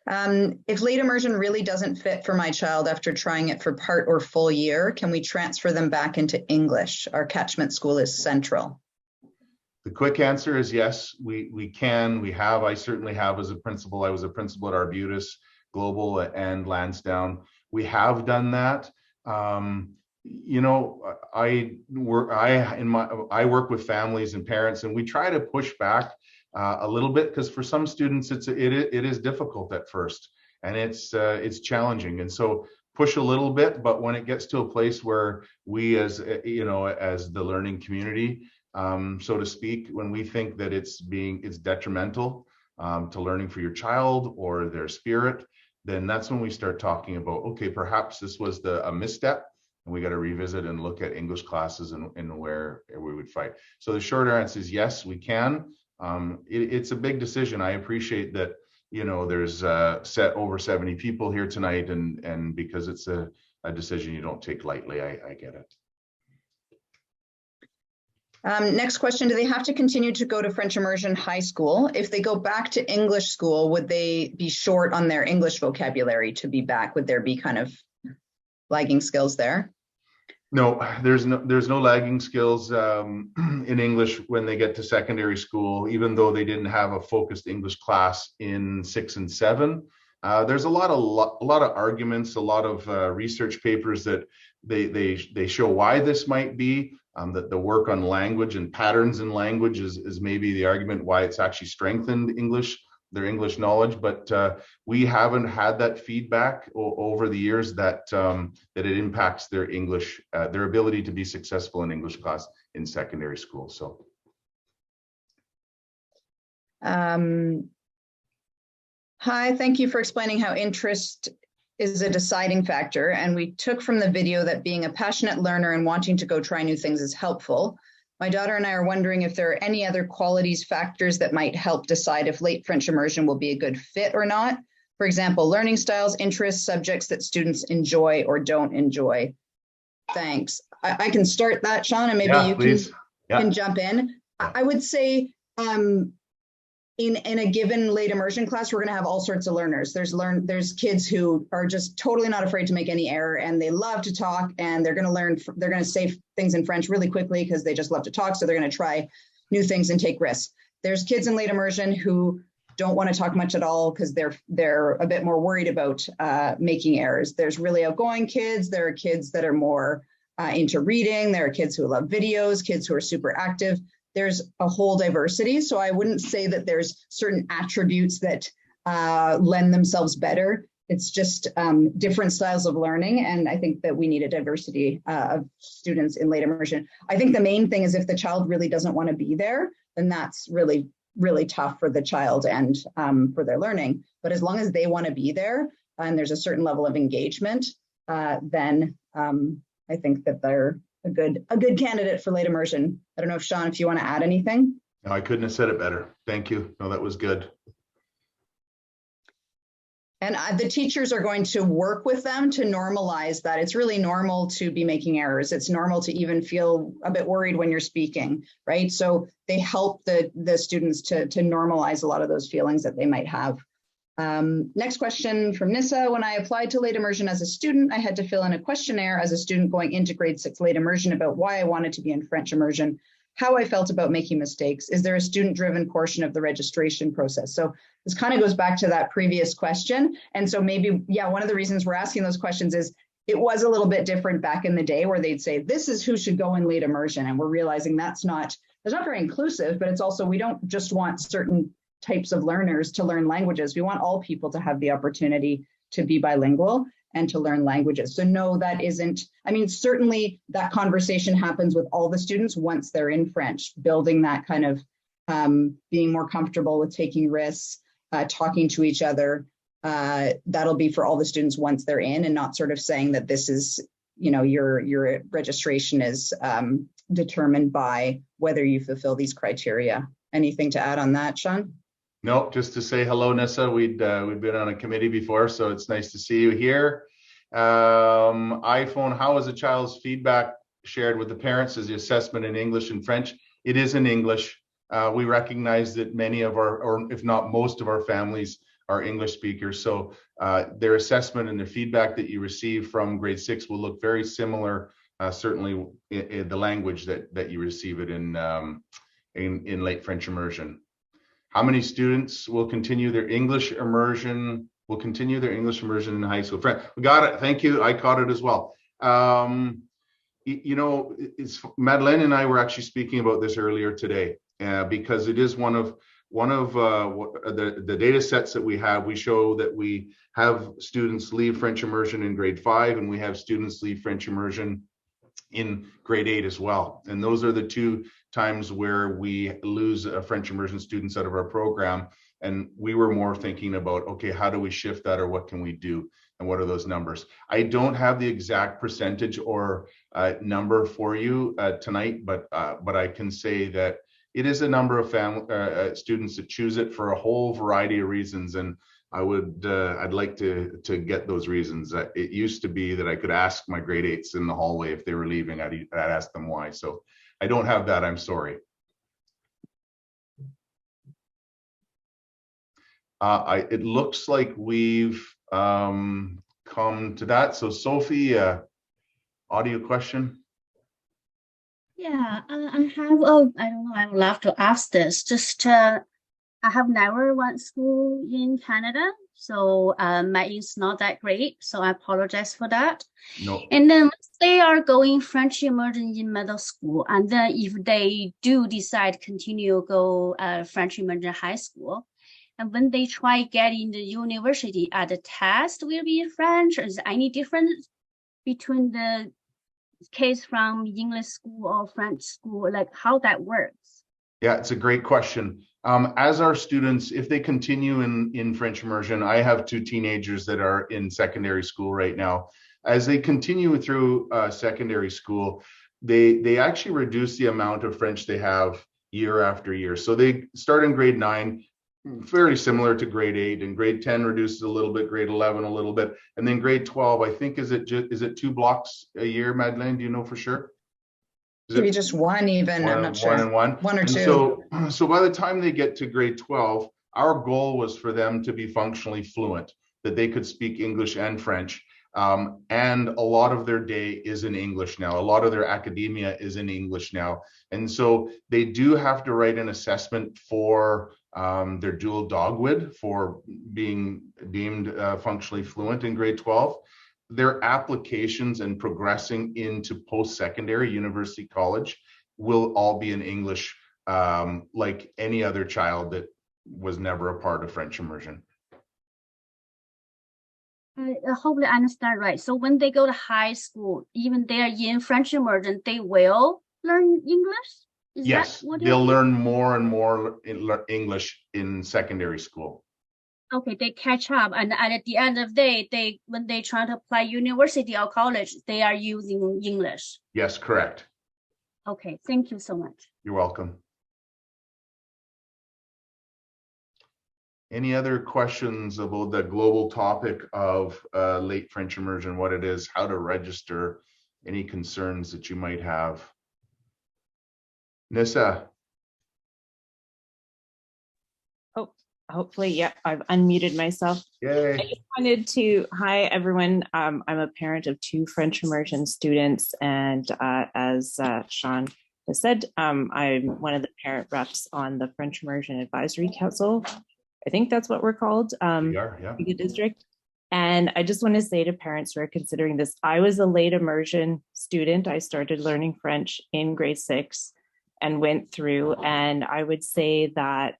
If late immersion really doesn't fit for my child after trying it for part or full year, can we transfer them back into English? Our catchment school is central. The quick answer is yes, we can. We have. I certainly have as a principal. I was a principal at Arbutus Global and Lansdowne. We have done that. You know, I work with families and parents, and we try to push back a little bit, because for some students it is difficult at first, and it's challenging, and so push a little bit. But when it gets to a place where we, as the learning community, so to speak, when we think that it's detrimental to learning for your child or their spirit, then that's when we start talking about, okay, perhaps this was a misstep, and we got to revisit and look at English classes and where we would fight. So the short answer is yes, we can. It's a big decision. I appreciate that there's set over 70 people here tonight, and because it's a decision you don't take lightly. I get it. Next question, do they have to continue to go to French immersion high school? If they go back to English school, would they be short on their English vocabulary to be back? Would there be kind of lagging skills there? No, there's no lagging skills in English when they get to secondary school, even though they didn't have a focused English class in 6 and 7. There's a lot of arguments, a lot of research papers that they show why this might be. That the work on language and patterns in language is maybe the argument why it's actually strengthened their English knowledge. But we haven't had that feedback over the years that it impacts their English, their ability to be successful in English class in secondary school. So. Hi, thank you for explaining how interest is a deciding factor, and we took from the video that being a passionate learner and wanting to go try new things is helpful. My daughter and I are wondering if there are any other qualities, factors that might help decide if late French immersion will be a good fit or not. For example, learning styles, interests, subjects that students enjoy or don't enjoy. Thanks. I can start that, Sean, and maybe you can jump in. I would say in a given late immersion class, we're going to have all sorts of learners. There's kids who are just totally not afraid to make any error, and they love to talk, and they're going to say things in French really quickly because they just love to talk. So they're going to try new things and take risks. There's kids in late immersion who don't want to talk much at all because they're a bit more worried about making errors. There's really outgoing kids. There are kids that are more into reading. There are kids who love videos, kids who are super active. There's a whole diversity. So I wouldn't say that there's certain attributes that lend themselves better. It's just different styles of learning. And I think that we need a diversity of students in late immersion. I think the main thing is if the child really doesn't want to be there, then that's really, really tough for the child and for their learning. But as long as they want to be there and there's a certain level of engagement, then I think that they're a good candidate for late immersion. I don't know if Sean, if you want to add anything. No, I couldn't have said it better. Thank you. No, that was good. And the teachers are going to work with them to normalize that. It's really normal to be making errors. It's normal to even feel a bit worried when you're speaking, right? So they help the students to normalize a lot of those feelings that they might have. Next question from Nissa. When I applied to late immersion as a student, I had to fill in a questionnaire as a student going into grade 6 late immersion about why I wanted to be in French immersion, how I felt about making mistakes. Is there a student-driven portion of the registration process? So this kind of goes back to that previous question. And so maybe, yeah, one of the reasons we're asking those questions is it was a little bit different back in the day where they'd say, this is who should go in late immersion. And we're realizing that's not very inclusive, but it's also, we don't just want certain types of learners to learn languages. We want all people to have the opportunity to be bilingual and to learn languages. So no, that isn't, I mean, certainly that conversation happens with all the students once they're in French, building that kind of being more comfortable with taking risks, talking to each other. That'll be for all the students once they're in, and not sort of saying that this is, you know, your registration is determined by whether you fulfill these criteria. Anything to add on that, Sean? No, just to say hello, Nissa. We've been on a committee before, so it's nice to see you here. iPhone, how is a child's feedback shared with the parents? Is the assessment in English and French? It is in English. We recognize that many of our, or if not most of our families are English speakers. So their assessment and the feedback that you receive from grade 6 will look very similar, certainly in the language that you receive it in late French immersion. How many students will continue their English immersion? Will continue their English immersion in high school? We got it. Thank you. I caught it as well. You know, Madeleine and I were actually speaking about this earlier today because it is one of the data sets that we have. We show that we have students leave French immersion in grade 5, and we have students leave French immersion in grade 8 as well. And those are the two times where we lose French immersion students out of our program. And we were more thinking about, okay, how do we shift that, or what can we do? And what are those numbers? I don't have the exact percentage or number for you tonight, but I can say that it is a number of students that choose it for a whole variety of reasons, and I'd like to get those reasons. It used to be that I could ask my grade 8s in the hallway if they were leaving. I'd ask them why. So I don't have that. I'm sorry. It looks like we've come to that. So Sophie, audio question. Yeah, I have, I don't know, I would love to ask this. Just, I have never went school in Canada, so my English not that great, so I apologize for that. No. And then they are going French immersion in middle school, and then if they do decide continue go French immersion high school, and when they try getting the university, the test will be in French. Is there any difference between the case from English school or French school, like how that works? Yeah, it's a great question. As our students, if they continue in French immersion, I have 2 teenagers that are in secondary school right now. As they continue through secondary school, they actually reduce the amount of French they have year after year. So they start in grade 9, fairly similar to grade 8, and grade 10 reduces a little bit, grade 11 a little bit, and then grade 12, I think, is it 2 blocks a year, Madeleine? Do you know for sure? Maybe just one even, I'm not sure. One or two. So by the time they get to grade 12, our goal was for them to be functionally fluent, that they could speak English and French. And a lot of their day is in English now. A lot of their academia is in English now. And so they do have to write an assessment for their dual dogwood for being deemed functionally fluent in grade 12. Their applications and progressing into post-secondary university college will all be in English, like any other child that was never a part of French immersion. I hopefully understand right. So when they go to high school, even they are in French immersion, they will learn English? Yes, they'll learn more and more English in secondary school. Okay, they catch up, and at the end of the day, when they try to apply university or college, they are using English. Yes, correct. Okay, thank you so much. You're welcome. Any other questions about the global topic of late French immersion, what it is, how to register, any concerns that you might have? Nissa. Oh, hopefully, yeah, I've unmuted myself. Yay. I just wanted to, hi everyone. I'm a parent of 2 French immersion students, and as Sean has said, I'm one of the parent reps on the French Immersion Advisory Council. I think that's what we're called. We are, yeah. The district. And I just want to say to parents who are considering this, I was a late immersion student. I started learning French in grade 6 and went through, and I would say that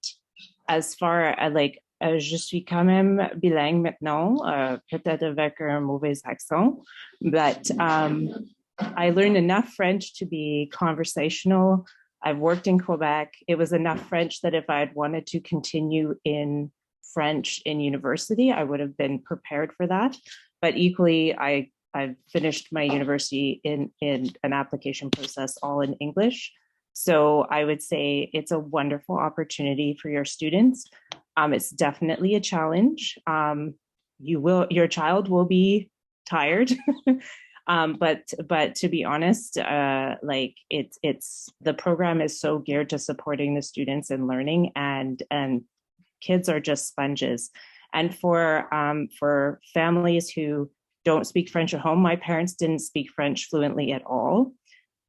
as far as like, je suis quand même bilingue maintenant, peut-être avec un mauvais accent, but I learned enough French to be conversational. I've worked in Quebec. It was enough French that if I had wanted to continue in French in university, I would have been prepared for that. But equally, I've finished my university in an application process all in English. So I would say it's a wonderful opportunity for your students. It's definitely a challenge. Your child will be tired. But to be honest, like it's the program is so geared to supporting the students and learning, and kids are just sponges. And for families who don't speak French at home, my parents didn't speak French fluently at all,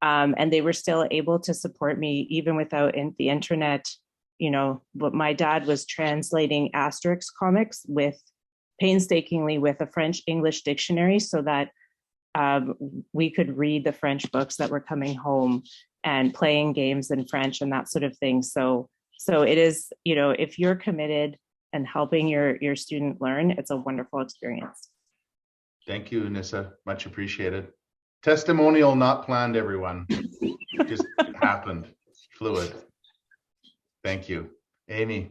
and they were still able to support me even without the internet. You know, but my dad was translating Asterix comics painstakingly with a French English dictionary so that we could read the French books that were coming home and playing games in French and that sort of thing. So it is, you know, if you're committed and helping your student learn, it's a wonderful experience. Thank you, Nissa. Much appreciated. Testimonial not planned, everyone. Just happened. Fluid. Thank you. Amy.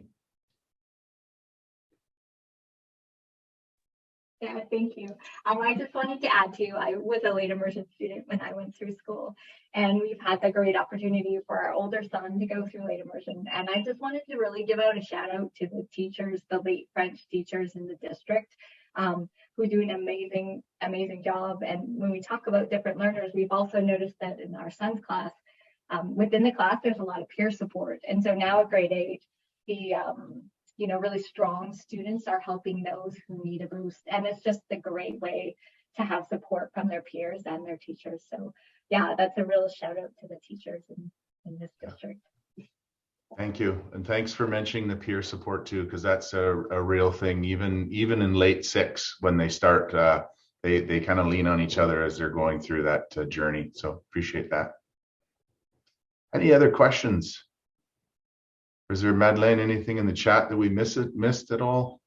Yeah, thank you. I just wanted to add to, I was a late immersion student when I went through school, and we've had the great opportunity for our older son to go through late immersion. And I just wanted to really give out a shout out to the teachers, the late French teachers in the district, who do an amazing, amazing job. And when we talk about different learners, we've also noticed that in our son's class, within the class, there's a lot of peer support. And so now at grade 8, the really strong students are helping those who need a boost. And it's just a great way to have support from their peers and their teachers. So yeah, that's a real shout out to the teachers in this district. Thank you. And thanks for mentioning the peer support too, because that's a real thing. Even in late 6, when they start, they kind of lean on each other as they're going through that journey. So appreciate that. Any other questions? Is there, Madeleine, anything in the chat that we missed at all?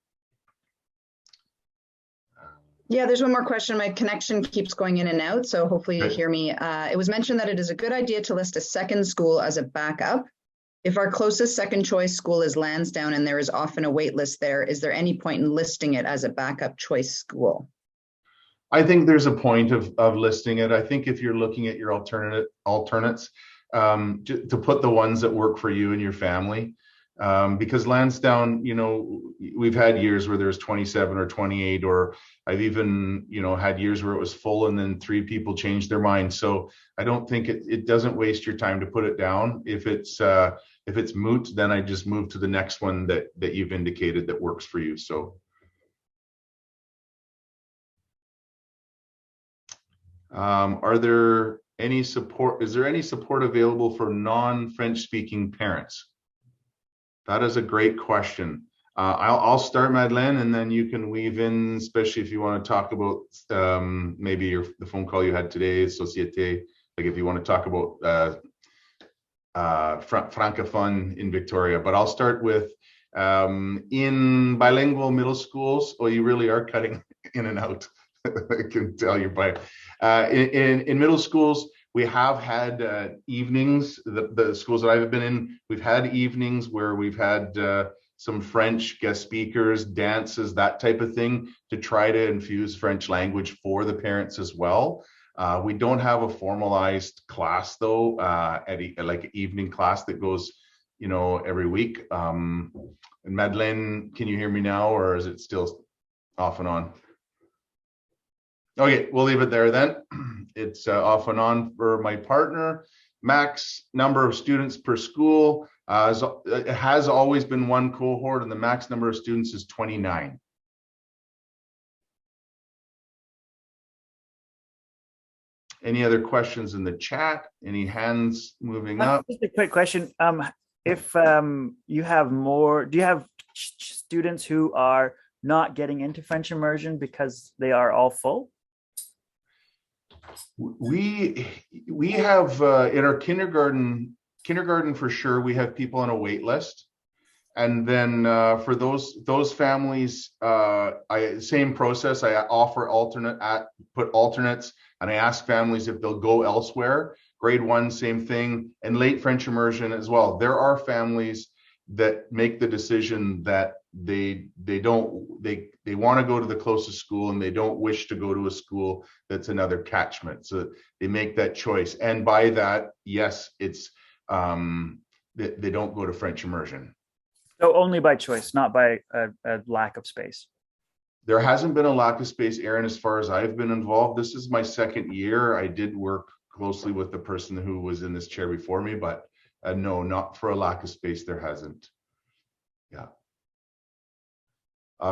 Yeah, there's one more question. My connection keeps going in and out, so hopefully you hear me. It was mentioned that it is a good idea to list a second school as a backup. If our closest second choice school is Lansdowne and there is often a wait list there, is there any point in listing it as a backup choice school? I think there's a point of listing it. I think if you're looking at your alternates, to put the ones that work for you and your family, because Lansdowne, we've had years where there's 27 or 28, or I've even, had years where it was full and then 3 people changed their mind. So I don't think it doesn't waste your time to put it down. If it's moot, then I just move to the next one that you've indicated that works for you. So. Are there any support? Is there any support available for non-French speaking parents? That is a great question. I'll start, Madeleine, and then you can weave in, especially if you want to talk about maybe the phone call you had today, Société, like if you want to talk about Francophone in Victoria. But I'll start with in bilingual middle schools. Oh, you really are cutting in and out. I can tell you by in middle schools, we have had evenings. The schools that I've been in, we've had evenings where we've had some French guest speakers, dances, that type of thing, to try to infuse French language for the parents as well. We don't have a formalized class though, like an evening class that goes, every week. And Madeleine, can you hear me now, or is it still off and on? Okay, we'll leave it there then. It's off and on for my partner. Max number of students per school. It has always been 1 cohort, and the max number of students is 29. Any other questions in the chat? Any hands moving up? Just a quick question. If you have more, do you have students who are not getting into French immersion because they are all full? We have in our kindergarten for sure, we have people on a wait list. And then for those families, same process. I offer put alternates, and I ask families if they'll go elsewhere. Grade 1, same thing, and late French immersion as well. There are families that make the decision that they want to go to the closest school, and they don't wish to go to a school that's another catchment. So they make that choice, and by that, yes, it's they don't go to French immersion. So only by choice, not by a lack of space. There hasn't been a lack of space, Aaron, as far as I've been involved. This is my 2nd year. I did work closely with the person who was in this chair before me, but no, not for a lack of space. There hasn't. Yeah.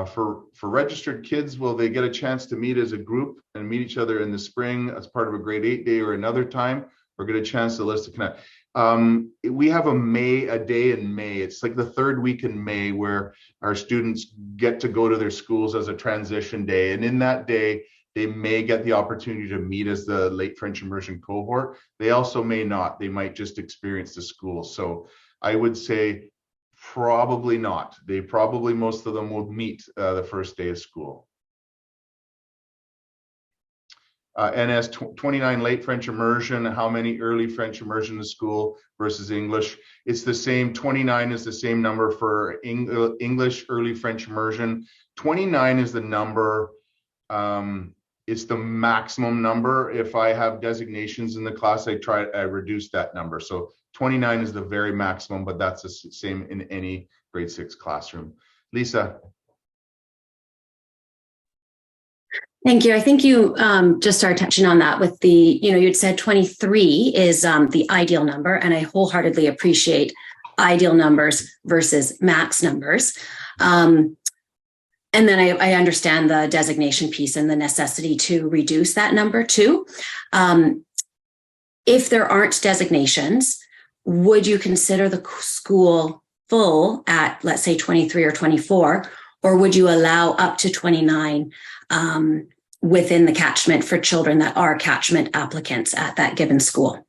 For registered kids, will they get a chance to meet as a group and meet each other in the spring as part of a grade 8 day or another time, or get a chance to list to connect? We have a day in May. It's like the 3rd week in May where our students get to go to their schools as a transition day. And in that day, they may get the opportunity to meet as the late French immersion cohort. They also may not. They might just experience the school. So I would say probably not. Most of them will meet the first day of school. And as 29 late French immersion, how many early French immersion in school versus English? It's the same. 29 is the same number for English early French immersion. 29 is the number It's the maximum number. If I have designations in the class, I reduce that number. So 29 is the very maximum, but that's the same in any grade 6 classroom. Lisa. Thank you. I think you just started touching on that with the, you'd said 23 is the ideal number, and I wholeheartedly appreciate ideal numbers versus max numbers. And then I understand the designation piece and the necessity to reduce that number too. If there aren't designations, would you consider the school full at, let's say, 23 or 24, or would you allow up to 29 within the catchment for children that are catchment applicants at that given school?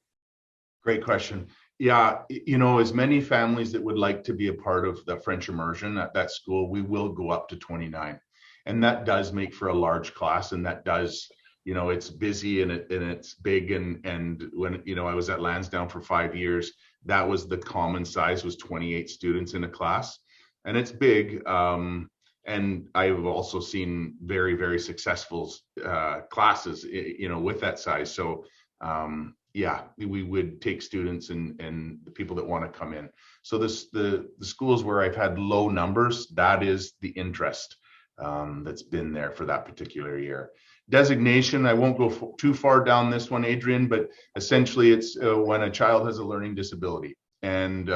Great question. Yeah, as many families that would like to be a part of the French immersion at that school, we will go up to 29. And that does make for a large class, and that does, it's busy and it's big. And when, I was at Lansdowne for 5 years, that was the common size, was 28 students in a class, and it's big. And I've also seen very, very successful classes, with that size. So yeah, we would take students and the people that want to come in. So the schools where I've had low numbers, that is the interest that's been there for that particular year. Designation, I won't go too far down this one, Adrian, but essentially it's when a child has a learning disability and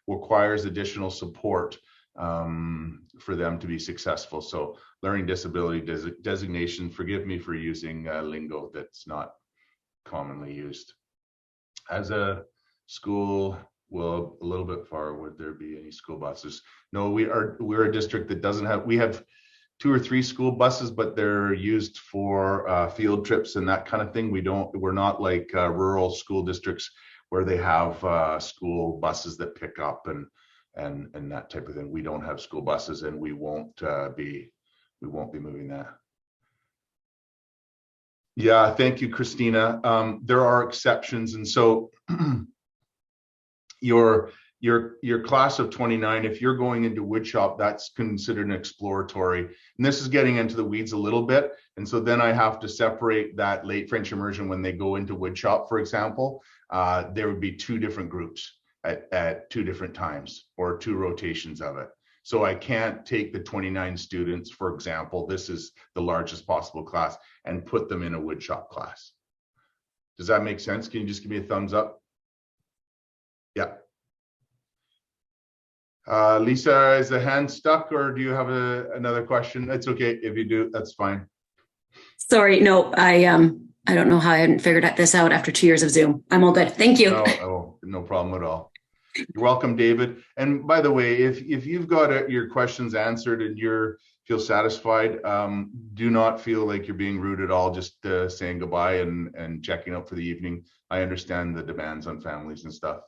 requires additional support for them to be successful. So learning disability designation, forgive me for using lingo that's not commonly used. As a school, well, a little bit far, would there be any school buses? No, we're a district that doesn't have, we have 2 or 3 school buses, but they're used for field trips and that kind of thing. We're not like rural school districts where they have school buses that pick up and that type of thing. We don't have school buses, and we won't be moving that. Yeah, thank you, Christina. There are exceptions, and so your class of 29, if you're going into woodshop, that's considered an exploratory. And this is getting into the weeds a little bit. And so then I have to separate that late French immersion when they go into woodshop, for example. There would be 2 different groups at 2 different times, or 2 rotations of it. So I can't take the 29 students, for example, this is the largest possible class, and put them in a woodshop class. Does that make sense? Can you just give me a thumbs up? Yeah. Lisa, is the hand stuck, or do you have another question? It's okay if you do, that's fine. Sorry, no, I don't know how I hadn't figured this out after 2 years of Zoom. I'm all good. Thank you. No problem at all. You're welcome, David. And by the way, if you've got your questions answered and you feel satisfied, do not feel like you're being rude at all, just saying goodbye and checking out for the evening. I understand the demands on families and stuff.